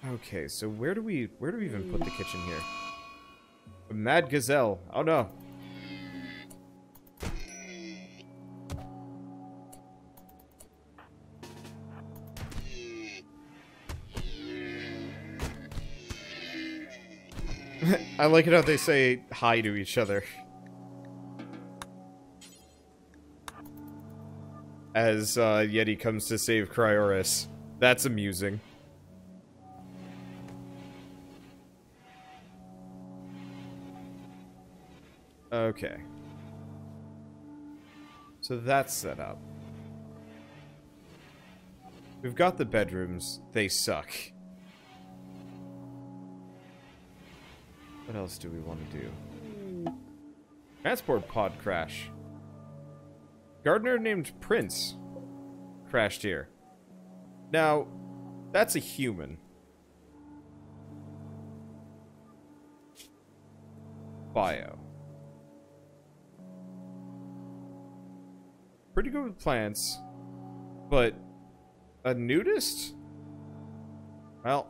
Okay, so where do we even put the kitchen here? A mad gazelle. Oh no. I like it how they say hi to each other. As Yeti comes to save Cryoris. That's amusing. Okay. So that's set up. We've got the bedrooms. They suck. What else do we want to do? Transport pod crash. Gardener named Prince crashed here. Now, that's a human. Bio. Pretty good with plants, but a nudist? Well,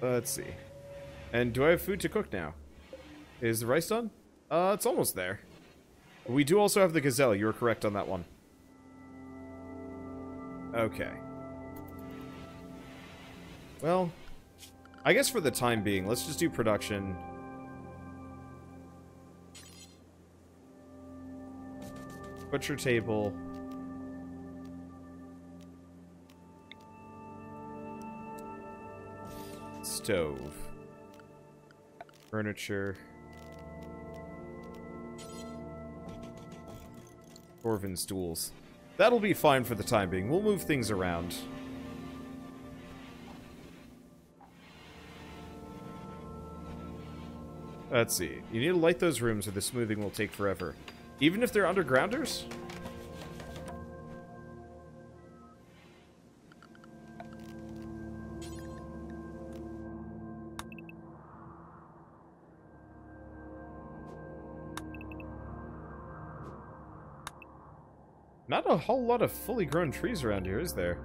let's see. And do I have food to cook now? Is the rice done? It's almost there. We do also have the gazelle. You were correct on that one. Okay. Well, I guess for the time being, let's just do production. Butcher table. Stove. Furniture. Dwarven stools. That'll be fine for the time being. We'll move things around. Let's see. You need to light those rooms or the smoothing will take forever. Even if they're undergrounders? Not a whole lot of fully grown trees around here, is there?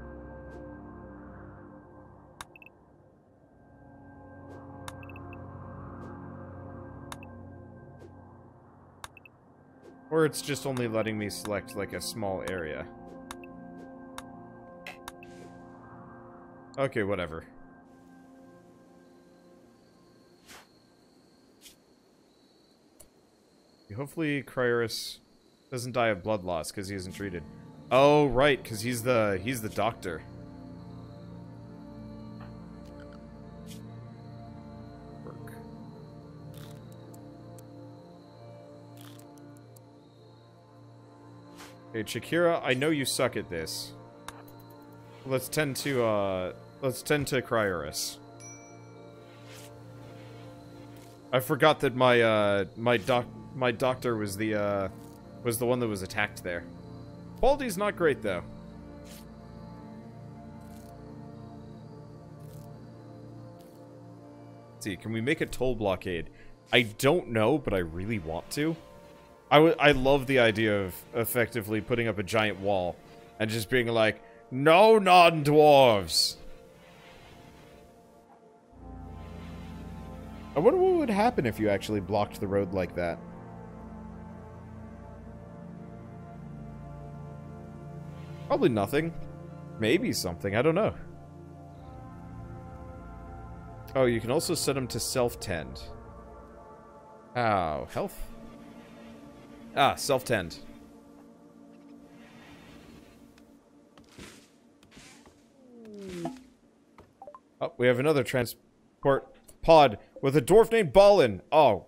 Or it's just only letting me select, like, a small area. Okay, whatever. Hopefully Cryoris doesn't die of blood loss because he isn't treated. Oh, right, because he's the doctor. Work. Okay, Chikira, I know you suck at this. Let's tend to Cryoris. I forgot that my doctor was the one that was attacked there. Quality's not great though. Let's see, can we make a toll blockade? I don't know, but I really want to. I love the idea of effectively putting up a giant wall and just being like, no non-dwarves. I wonder what would happen if you actually blocked the road like that. Probably nothing. Maybe something, I don't know. Oh, you can also set them to self-tend. Oh, health? Ah, self-tend. Oh, we have another transport pod with a dwarf named Ballin. Oh.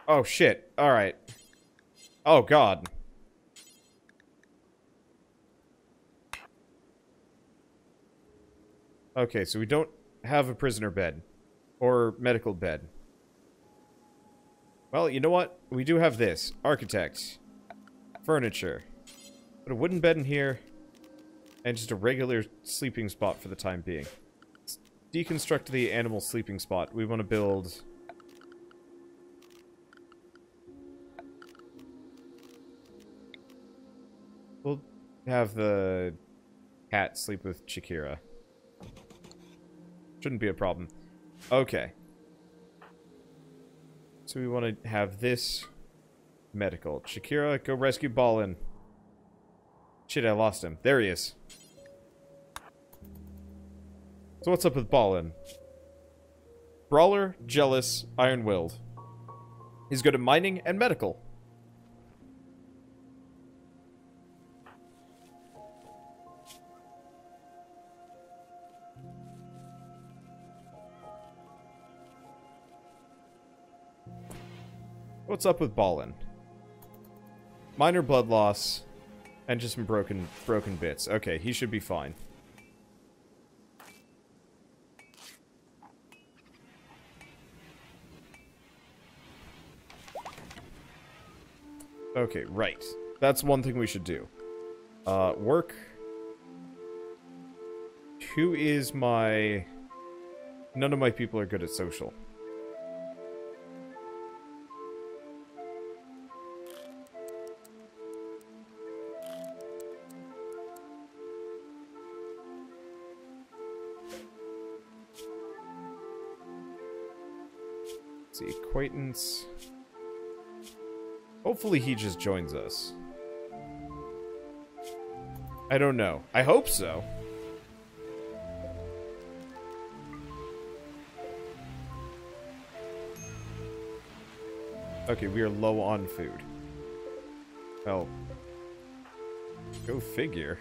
Oh, shit. Alright. Oh, God. Okay, so we don't have a prisoner bed. Or medical bed. Well, you know what? We do have this. Architect. Furniture. Put a wooden bed in here. And just a regular sleeping spot for the time being. Let's deconstruct the animal sleeping spot. We want to build... We'll have the cat sleep with Chikira. Shouldn't be a problem. Okay. So we want to have this medical. Chikira, go rescue Ballin. Shit, I lost him. There he is. So what's up with Ballin? Brawler, jealous, iron-willed. He's good at mining and medical. What's up with Ballin? Minor blood loss and just some broken bits. Okay, he should be fine. Okay, right. That's one thing we should do. Work. Who is my... None of my people are good at social. Let's see, acquaintance... Hopefully he just joins us. I don't know. I hope so. Okay, we are low on food. Well, go figure.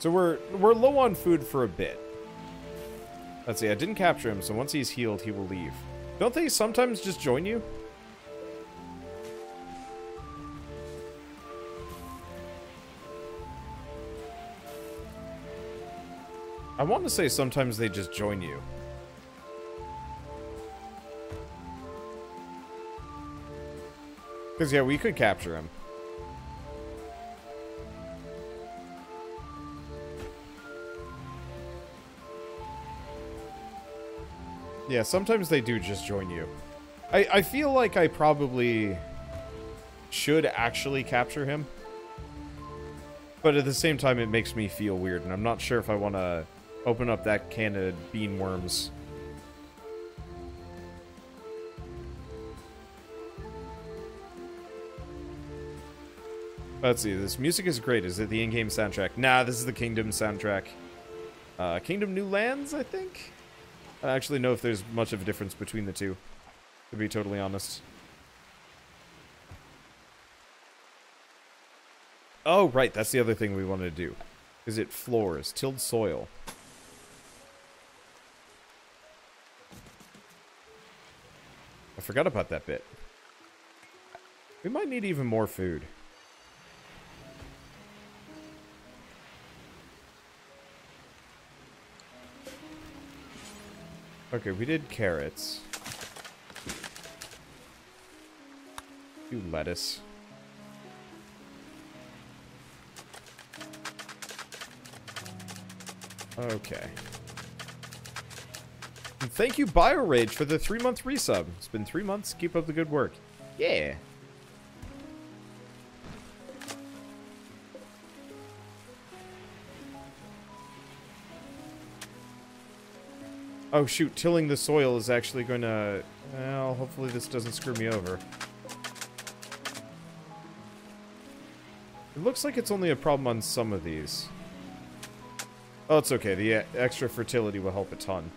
So we're low on food for a bit. Let's see, I didn't capture him, so once he's healed, he will leave. Don't they sometimes just join you? I want to say sometimes they just join you. Because, yeah, we could capture him. Yeah, sometimes they do just join you. I feel like I probably should actually capture him. But at the same time, it makes me feel weird, and I'm not sure if I want to open up that can of bean worms. Let's see, this music is great. Is it the in-game soundtrack? Nah, this is the Kingdom soundtrack. Kingdom New Lands, I think? I don't actually know if there's much of a difference between the two, to be totally honest. Oh, right, that's the other thing we wanted to do. Is it floors, tilled soil? I forgot about that bit. We might need even more food. Okay, we did carrots. Do lettuce. Okay. And thank you, BioRage, for the 3-month resub. It's been 3 months. Keep up the good work. Yeah. Oh shoot, tilling the soil is actually going to... Well, hopefully this doesn't screw me over. It looks like it's only a problem on some of these. Oh, it's okay. The extra fertility will help a ton.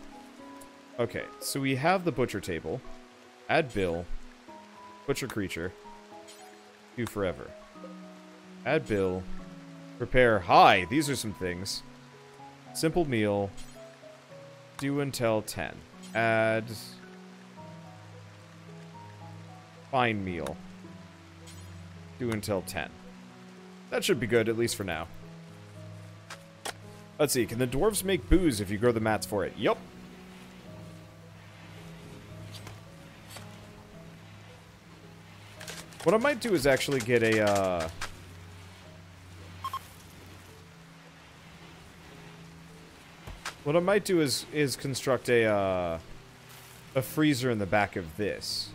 Okay, so we have the butcher table. Add bill. Butcher creature. Do forever. Add bill. Prepare. Hi! These are some things. Simple meal. Do until 10. Add... Fine meal. Do until 10. That should be good, at least for now. Let's see, can the dwarves make booze if you grow the mats for it? Yup. What I might do is actually get a, What I might do is construct a freezer in the back of this.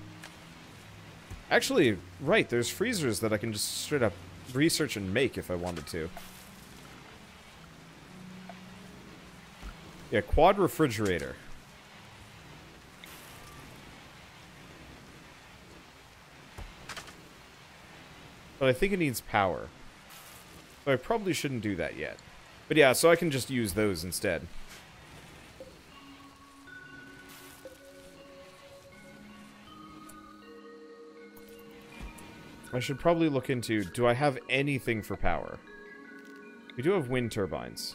Actually, right, there's freezers that I can just straight up research and make if I wanted to. Yeah, quad refrigerator. But I think it needs power. So I probably shouldn't do that yet. But yeah, so I can just use those instead. I should probably look into, do I have anything for power? We do have wind turbines.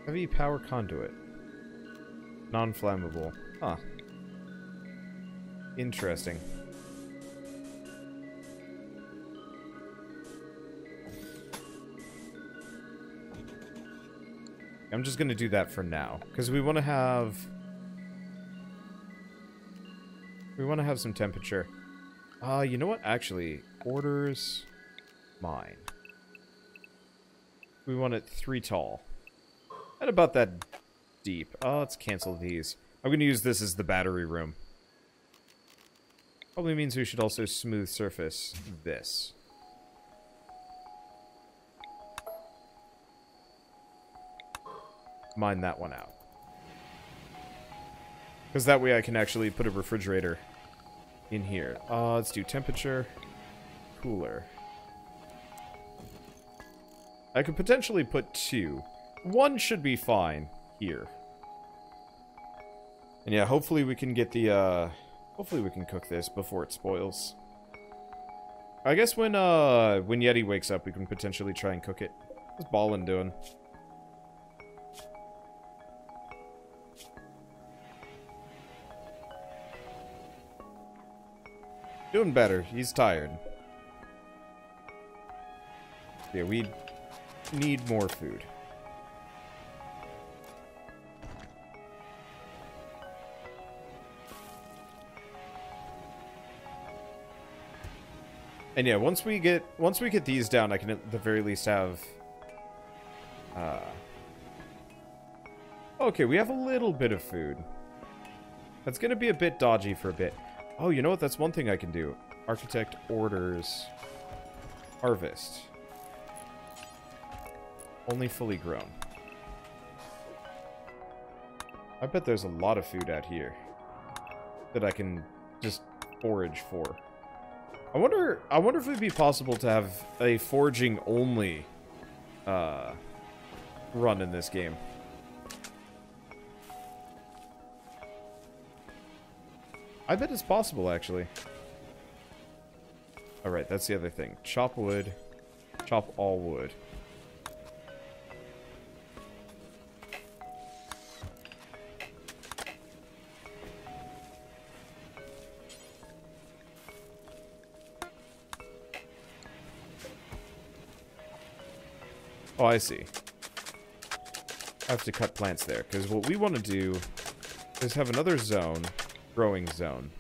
Heavy power conduit. Non-flammable. Huh. Interesting. I'm just gonna do that for now, because we want to have... We want to have some temperature. You know what? Actually, orders... Mine. We want it 3 tall. And about that deep. Let's cancel these. I'm gonna use this as the battery room. Probably means we should also smooth surface this. Mine that one out. Because that way I can actually put a refrigerator in here. Let's do temperature. Cooler. I could potentially put 2. 1 should be fine here. And yeah, hopefully we can get the, hopefully we can cook this before it spoils. I guess when Yeti wakes up, we can potentially try and cook it. What's Ballin doing? Doing better. He's tired. Yeah, we need more food. And yeah, once we get these down, I can at the very least have okay, we have a little bit of food. That's gonna be a bit dodgy for a bit. Oh, you know what? That's one thing I can do. Architect orders harvest. Only fully grown. I bet there's a lot of food out here that I can just forage for. I wonder if it'd be possible to have a foraging only run in this game. I bet it's possible, actually. Alright, that's the other thing. Chop wood. Chop all wood. Oh, I see. I have to cut plants there, because what we want to do is have another zone, growing zone.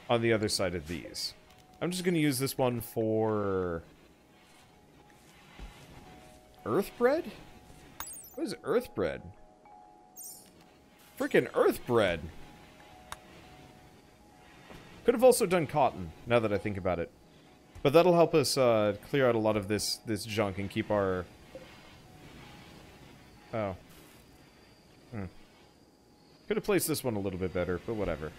On the other side of these. I'm just going to use this one for... Earth bread? What is earth bread? Freaking earth bread! Could have also done cotton, now that I think about it. But that'll help us clear out a lot of this junk and keep our... Oh. Could have placed this one a little bit better, but whatever.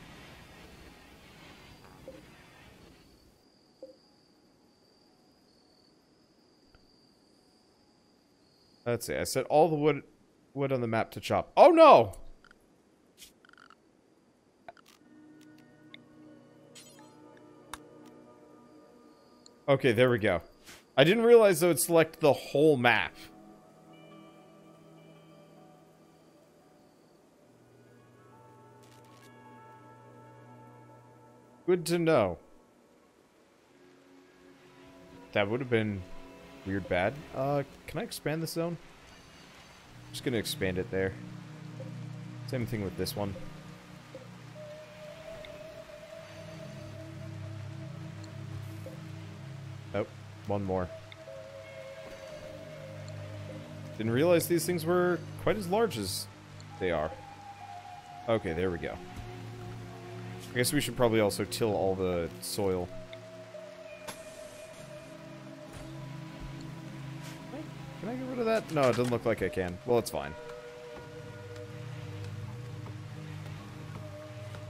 Let's see, I set all the wood on the map to chop. Oh no! Okay, there we go. I didn't realize, though, it'd select the whole map. Good to know. That would have been weird bad. Can I expand this zone? Just gonna expand it there. Same thing with this one. Oh, one more. Didn't realize these things were quite as large as they are. Okay, there we go. I guess we should probably also till all the soil. Can I get rid of that? No, it doesn't look like I can. Well, it's fine.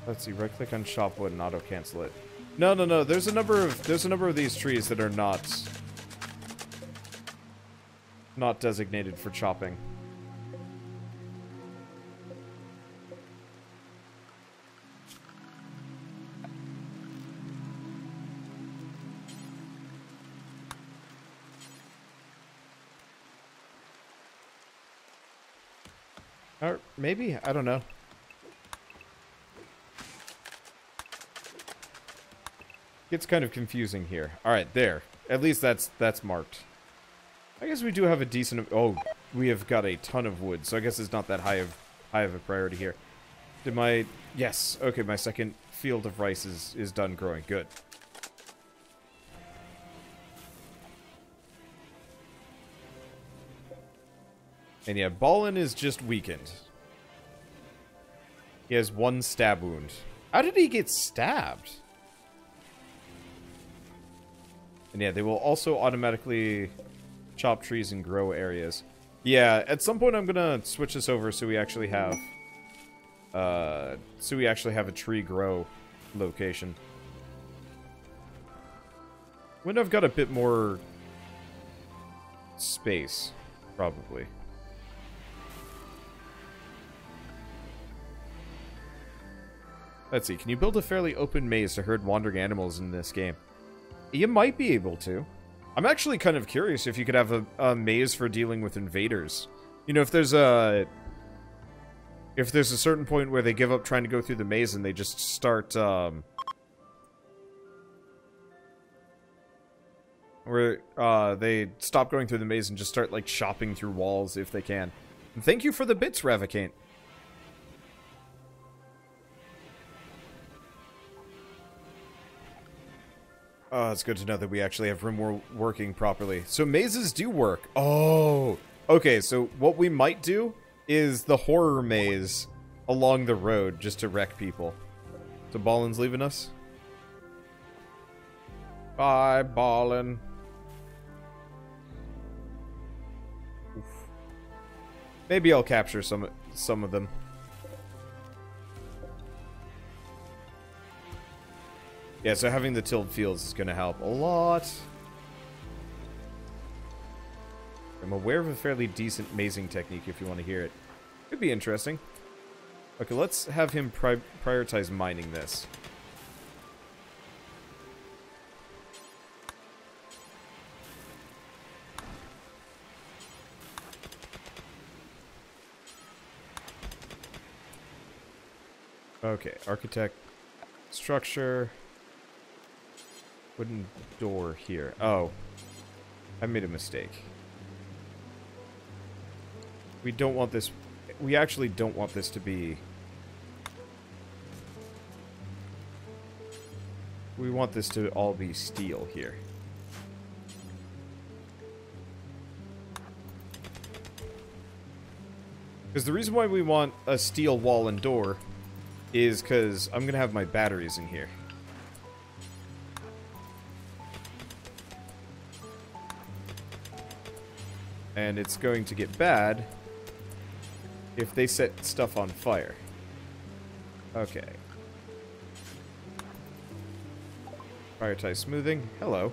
Let's see, right click on chop wood and auto cancel it. No, no, no. There's a number of these trees that are not designated for chopping. Or maybe, I don't know. It's kind of confusing here. All right, there. At least that's marked. I guess we do have a decent. Oh, we have got a ton of wood, so I guess it's not that high of a priority here. Did my yes? Okay, my second field of rice is done growing. Good. And yeah, Ballin is just weakened. He has 1 stab wound. How did he get stabbed? And yeah, they will also automatically chop trees and grow areas. Yeah, at some point I'm gonna switch this over so we actually have a tree grow location. When I've got a bit more space, probably. Let's see, can you build a fairly open maze to herd wandering animals in this game? You might be able to. I'm actually kind of curious if you could have a maze for dealing with invaders. You know, if there's a certain point where they give up trying to go through the maze and they just start, where, they stop going through the maze and just start, like, chopping through walls if they can. And thank you for the bits, Ravicant. Oh, it's good to know that we actually have Rimworld working properly. So mazes do work. Oh, okay. So what we might do is the horror maze along the road just to wreck people. So Ballin's leaving us. Bye, Ballin. Oof. Maybe I'll capture some of them. Yeah, so having the tilled fields is going to help a lot. I'm aware of a fairly decent mazing technique if you want to hear it. Could be interesting. Okay, let's have him prioritize mining this. Okay, architect, structure... Wooden door here. Oh. I made a mistake. We don't want this... We actually don't want this to be... We want this to all be steel here. Because the reason why we want a steel wall and door is because I'm going to have my batteries in here. And it's going to get bad if they set stuff on fire. Okay. Prioritize smoothing. Hello.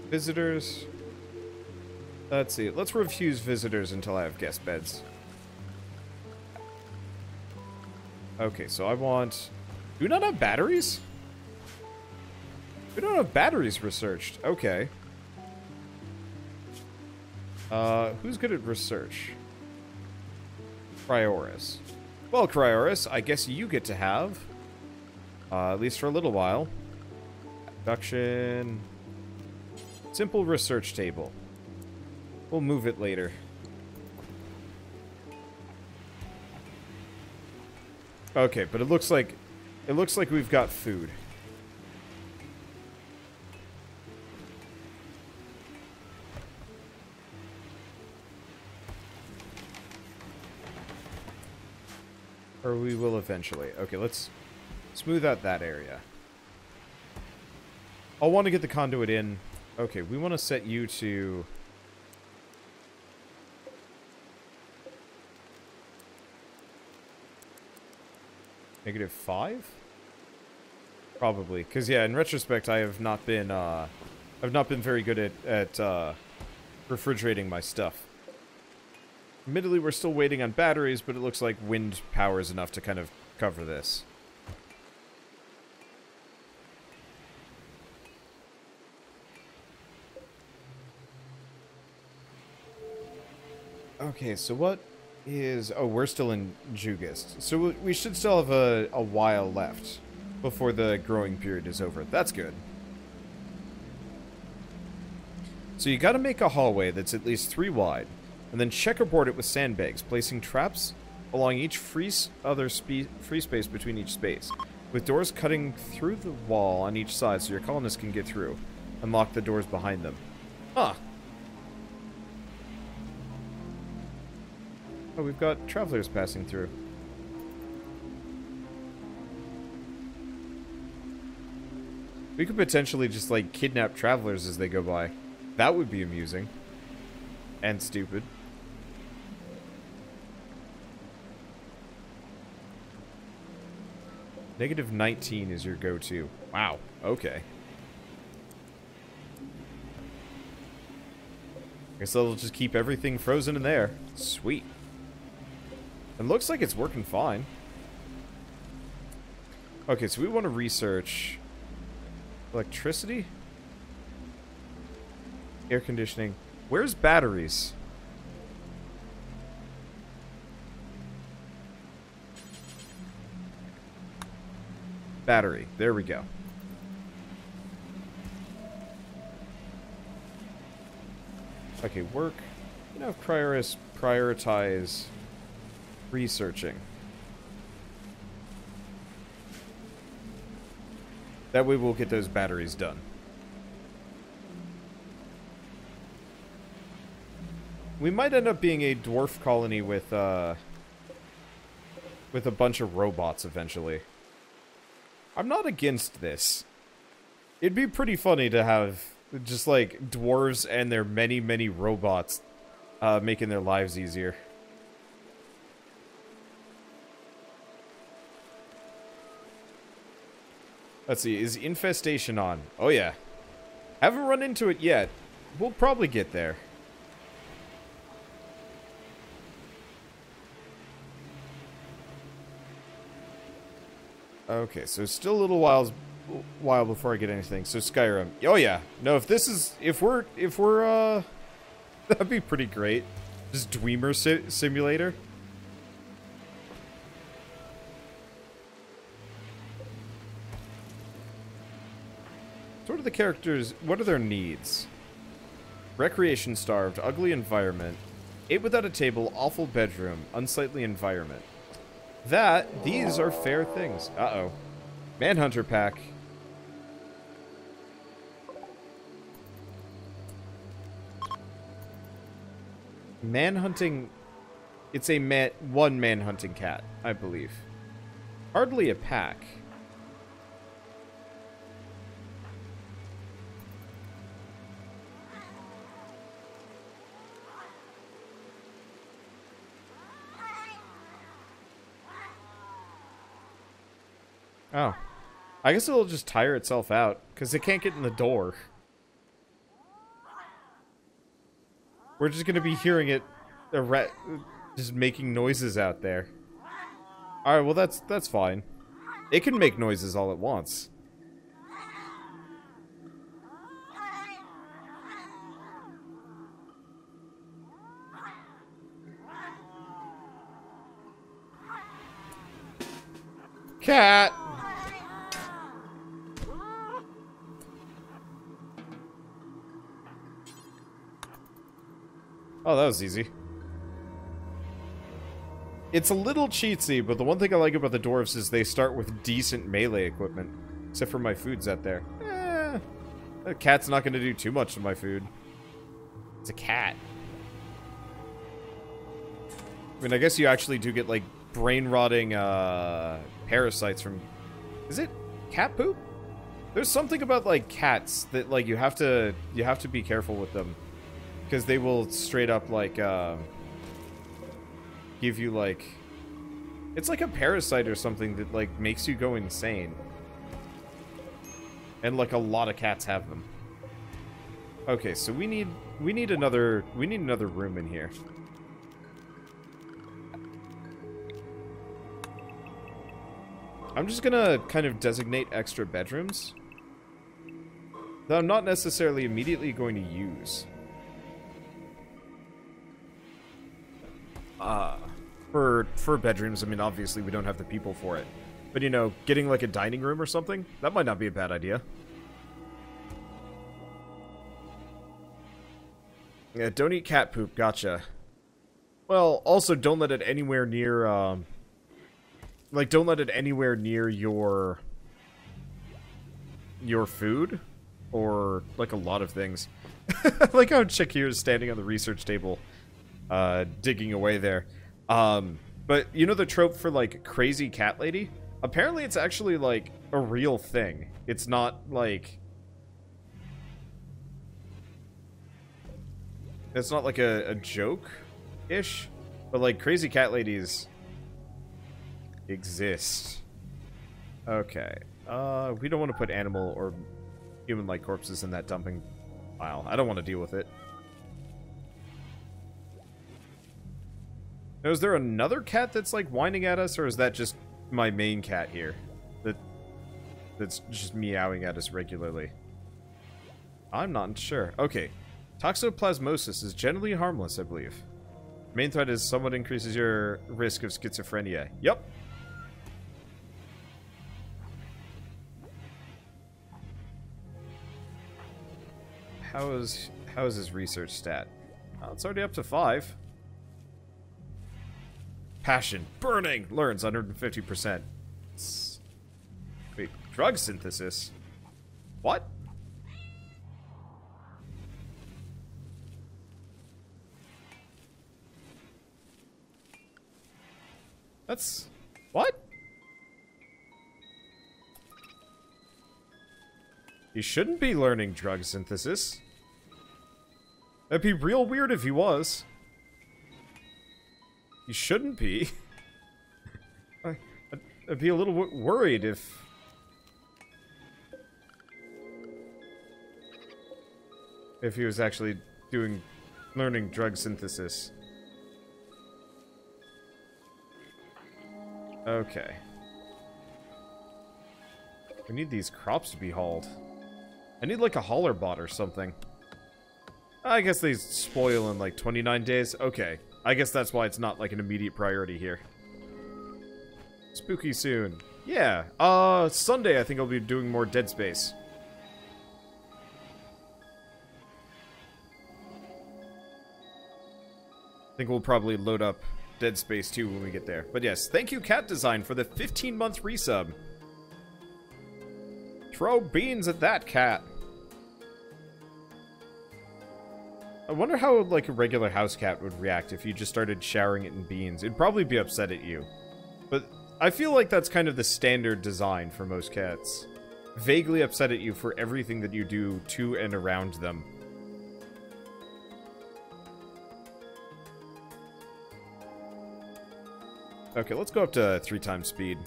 Visitors. Let's see. Let's refuse visitors until I have guest beds. Okay, so I want... Do we not have batteries? We don't have batteries researched. Okay. Who's good at research? Cryoris. Well, Cryoris, I guess you get to have, at least for a little while. Production. Simple research table. We'll move it later. Okay, but it looks like we've got food. Or we will eventually. Okay, let's smooth out that area. I'll want to get the conduit in. Okay, we want to set you to... -5? Probably, because yeah, in retrospect, I have not been very good at refrigerating my stuff. Admittedly, we're still waiting on batteries, but it looks like wind power is enough to kind of cover this. Okay, so what is... Oh, we're still in Jugist. So we should still have a while left before the growing period is over. That's good. So you gotta make a hallway that's at least 3 wide, and then checkerboard it with sandbags, placing traps along each free space between each space, with doors cutting through the wall on each side so your colonists can get through. Unlock the doors behind them. Huh. Oh, we've got travelers passing through. We could potentially just, like, kidnap travelers as they go by. That would be amusing. And stupid. -19 is your go-to. Wow. Okay. Guess that'll just keep everything frozen in there. Sweet. It looks like it's working fine. Okay, so we want to research electricity, air conditioning. Where's batteries? Battery. There we go. Okay, work. You know, prioritize researching. That way we'll get those batteries done. We might end up being a dwarf colony with a bunch of robots eventually. I'm not against this. It'd be pretty funny to have just like dwarves and their many, many robots making their lives easier. Let's see, is infestation on? Oh yeah. Haven't run into it yet. We'll probably get there. Okay, so still a little while before I get anything. So Skyrim. Oh yeah. No, if we're that'd be pretty great. Just Dwemer simulator. So what are the characters, what are their needs? Recreation starved, ugly environment, ate without a table, awful bedroom, unsightly environment. These are fair things. Uh-oh. Manhunter pack. Manhunting, it's a one manhunting cat, I believe. Hardly a pack. Oh. I guess it'll just tire itself out, because it can't get in the door. We're just going to be hearing it just making noises out there. Alright, well that's fine. It can make noises all at once. Cat! Oh, that was easy. It's a little cheatsy, but the one thing I like about the dwarves is they start with decent melee equipment. Except for my food's out there. The cat's not going to do too much to my food. It's a cat. I mean, I guess you actually do get, like, brain-rotting, parasites from... Is it cat poop? There's something about, like, cats that, like, you have to be careful with them. Because they will straight up, like, give you, like... It's like a parasite or something that, like, makes you go insane. And, like, a lot of cats have them. Okay, so we need another room in here. I'm just gonna kind of designate extra bedrooms that I'm not necessarily immediately going to use. For bedrooms, I mean, obviously we don't have the people for it. But, you know, getting like a dining room or something, that might not be a bad idea. Yeah, don't eat cat poop, gotcha. Well, also don't let it anywhere near, like, don't let it anywhere near your food, or, like, a lot of things. Like how Chick here is standing on the research table, digging away there. But, you know the trope for, like, crazy cat lady? Apparently it's actually, like, a real thing. It's not, like... It's not, like, a joke-ish. But, like, crazy cat ladies exist. Okay. We don't want to put animal or human-like corpses in that dumping pile. I don't want to deal with it. Now, is there another cat that's, like, whining at us, or is that just my main cat here? That's just meowing at us regularly? I'm not sure. Okay. Toxoplasmosis is generally harmless, I believe. Main threat is somewhat increases your risk of schizophrenia. Yep. How is his research stat? Oh, it's already up to 5. Passion. Burning. Learns 150%. Wait. Drug synthesis? What? That's... What? He shouldn't be learning drug synthesis. That'd be real weird if he was. He shouldn't be. I'd be a little worried if... If he was actually learning drug synthesis. Okay. We need these crops to be hauled. I need like a hauler bot or something. I guess they spoil in like 29 days. Okay. I guess that's why it's not like an immediate priority here. Spooky soon. Yeah. Sunday I think I'll be doing more Dead Space. I think we'll probably load up Dead Space 2 when we get there. But yes, thank you Cat Design for the 15-month resub. Throw beans at that cat. I wonder how, like, a regular house cat would react if you just started showering it in beans. It'd probably be upset at you. But I feel like that's kind of the standard design for most cats. Vaguely upset at you for everything that you do to and around them. Okay, let's go up to 3 times speed.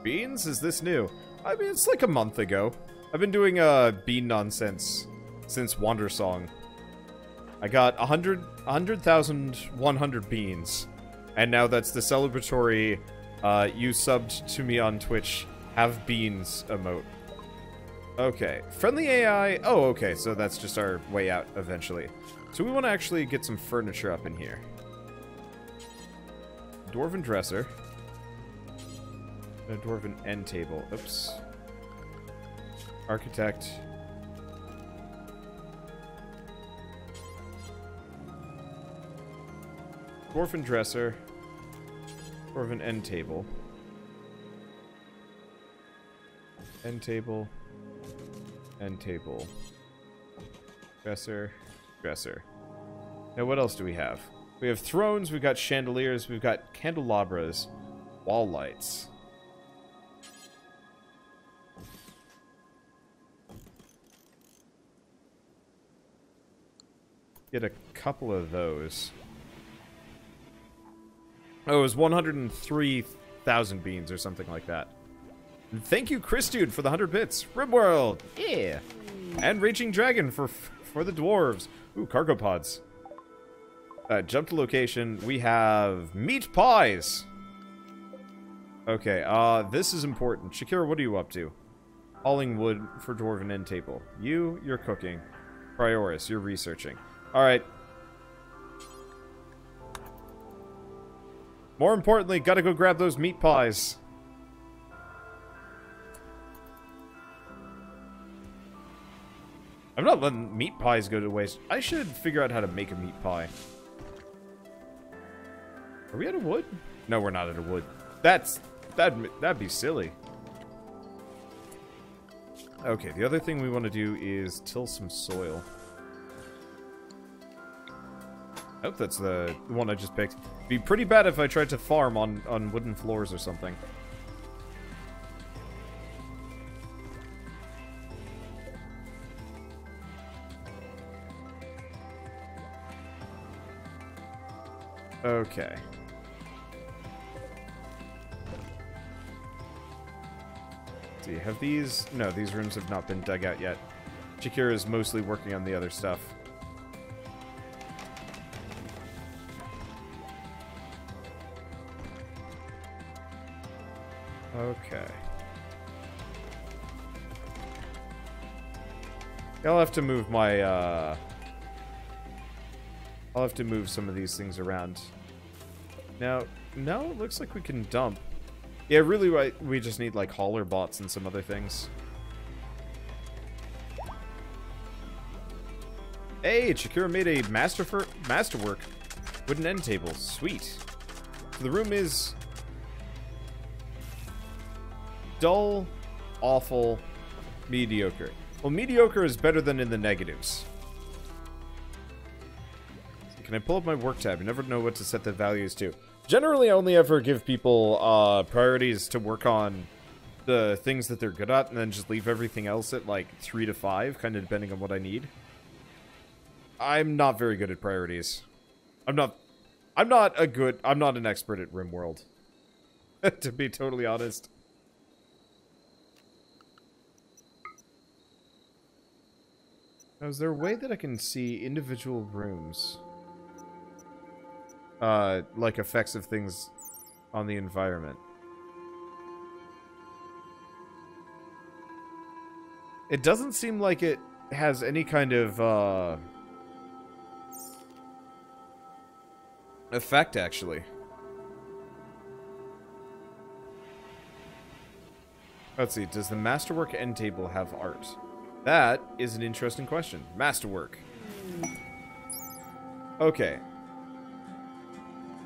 Beans? Is this new? I mean, it's like a month ago. I've been doing bean nonsense since Wandersong. I got 100,100 beans. And now that's the celebratory, you subbed to me on Twitch, have beans emote. Okay. Friendly AI. Oh, okay, so that's just our way out eventually. So we want to actually get some furniture up in here. Dwarven dresser. A dwarven end table. Oops. Architect. Dwarven dresser. Dwarven end table. End table. End table. Dresser. Dresser. Now what else do we have? We have thrones, we've got chandeliers, we've got candelabras. Wall lights. Get a couple of those. Oh, it was 103,000 beans or something like that. And thank you, Chris Dude, for the 100 bits. Rimworld, yeah. And Raging Dragon for the dwarves. Ooh, cargo pods. Jump to location. We have meat pies. Okay, this is important. Shakira, what are you up to? Hauling wood for dwarven end table. You're cooking. Prioris, you're researching. Alright. More importantly, gotta go grab those meat pies. I'm not letting meat pies go to waste. I should figure out how to make a meat pie. Are we out of wood? No, we're not out of wood. That'd be silly. Okay, the other thing we want to do is till some soil. I hope that's the one I just picked. It'd be pretty bad if I tried to farm on wooden floors or something. Okay. Let's see, have these... No, these rooms have not been dug out yet. Shakira is mostly working on the other stuff. Okay. I'll have to move my, I'll have to move some of these things around. Now, no, it looks like we can dump. Yeah, really, we just need, like, hauler bots and some other things. Hey, Shakira made a masterwork wooden end table. Sweet. So the room is... dull, awful, mediocre. Well, mediocre is better than in the negatives. Can I pull up my work tab? You never know what to set the values to. Generally, I only ever give people priorities to work on the things that they're good at, and then just leave everything else at like 3 to 5, kind of depending on what I need. I'm not very good at priorities. I'm not an expert at Rimworld. To be totally honest. Now, is there a way that I can see individual rooms? Like effects of things on the environment. It doesn't seem like it has any kind of, effect, actually. Let's see, does the Masterwork end table have art? That is an interesting question. Masterwork. Okay.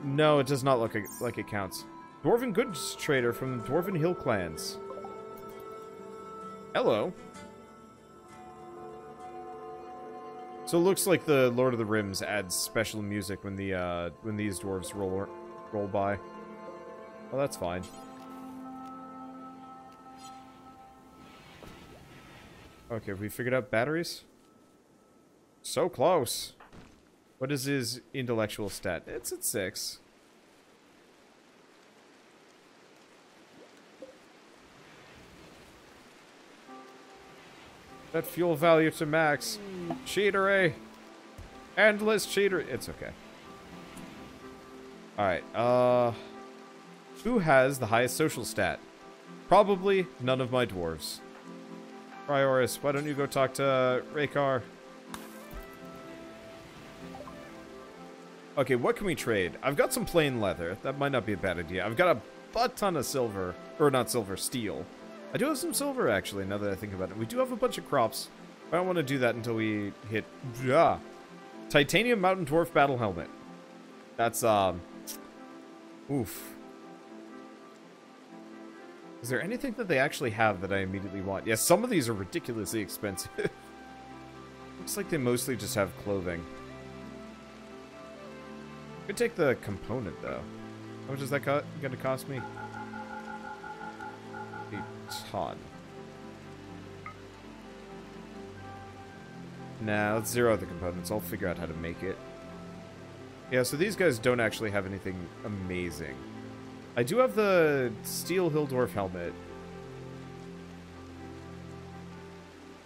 No, it does not look like it counts. Dwarven goods trader from the Dwarven Hill clans. Hello. So it looks like the Lord of the Rims adds special music when the when these dwarves roll by. Well, that's fine. Okay, have we figured out batteries? So close. What is his intellectual stat? It's at 6. That fuel value to max. Cheatery. Endless cheater. It's okay. Alright, who has the highest social stat? Probably none of my dwarves. Prioris, why don't you go talk to Raykar? Okay, what can we trade? I've got some plain leather. That might not be a bad idea. I've got a butt ton of silver. Or not silver, steel. I do have some silver, actually, now that I think about it. We do have a bunch of crops. I don't want to do that until we hit... Titanium Mountain Dwarf Battle Helmet. That's, oof. Is there anything that they actually have that I immediately want? Yes, some of these are ridiculously expensive. Looks like they mostly just have clothing. Could take the component, though. How much is that gonna cost me? A ton. Nah, let's zero out the components. I'll figure out how to make it. Yeah, so these guys don't actually have anything amazing. I do have the steel hill dwarf helmet.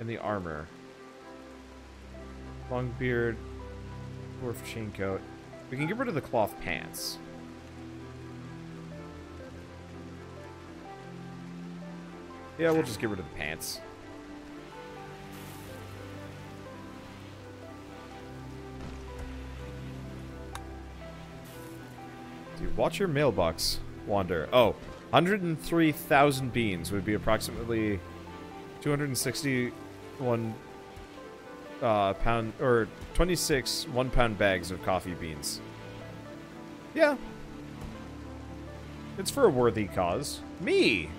And the armor. Long beard. Dwarf chain coat. We can get rid of the cloth pants. Yeah, we'll just get rid of the pants. Dude, watch your mailbox wander. Oh, 103,000 beans would be approximately 261 pound, or 26 one-pound bags of coffee beans. Yeah. It's for a worthy cause. Me!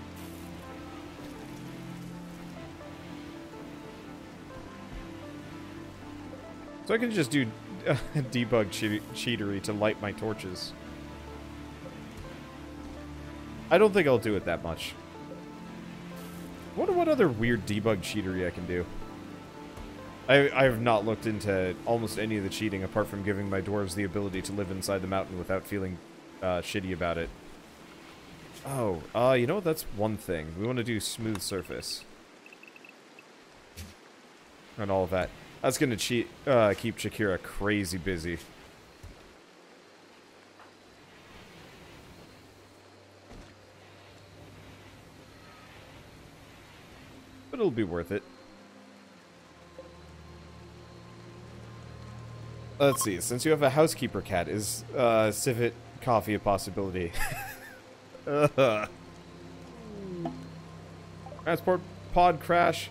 So I can just do debug cheatery to light my torches. I don't think I'll do it that much. I wonder what other weird debug cheatery I can do. I have not looked into almost any of the cheating apart from giving my dwarves the ability to live inside the mountain without feeling shitty about it. Oh, you know what? That's one thing. We want to do smooth surface. And all of that. That's going to keep Shakira crazy busy. But it'll be worth it. Let's see. Since you have a housekeeper cat, is civet coffee a possibility? Transport pod crash.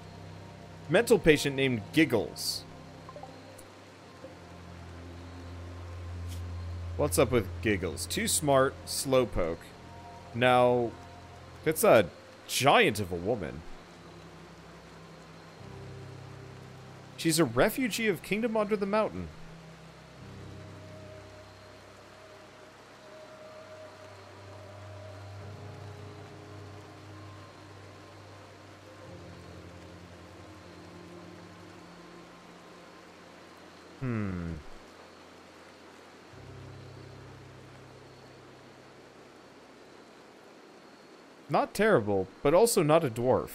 Mental patient named Giggles. What's up with Giggles? Too smart, slowpoke. Now, it's a giant of a woman. She's a refugee of Kingdom Under the Mountain. Not terrible, but also not a dwarf.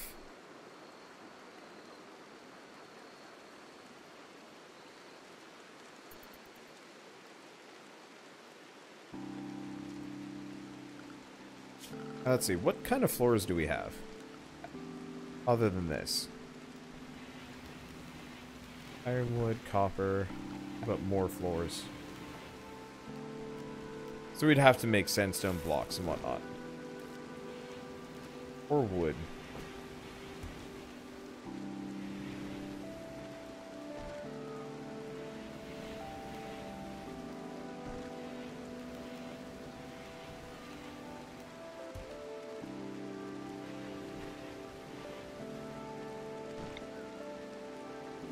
Let's see, what kind of floors do we have? Other than this. Ironwood, copper, but more floors. So we'd have to make sandstone blocks and whatnot. Or wood.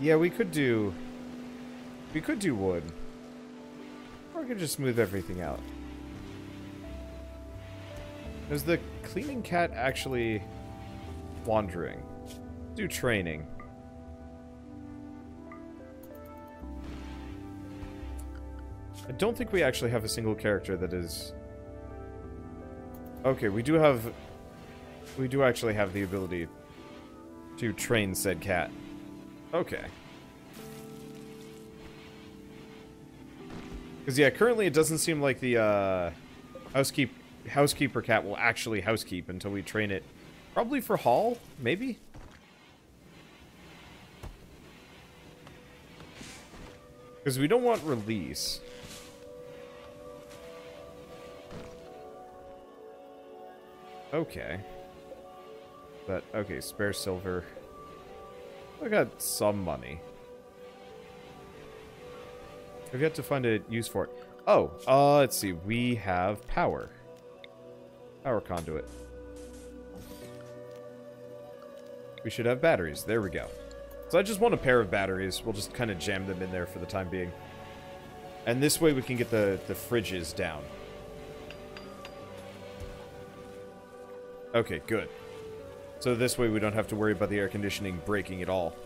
Yeah, we could do wood. Or we could just smooth everything out. Is the cleaning cat actually wandering? Do training. I don't think we actually have a single character that is... Okay, we do actually have the ability to train said cat. Okay. Because, yeah, currently it doesn't seem like the housekeeper cat will actually housekeep until we train it. Probably for haul, maybe? Because we don't want release. Okay. But, okay, spare silver. I got some money. I've yet to find a use for it. Oh, let's see. We have power. Power conduit. We should have batteries. There we go. So I just want a pair of batteries. We'll just kind of jam them in there for the time being. And this way we can get the fridges down. Okay, good. So this way we don't have to worry about the air conditioning breaking at all.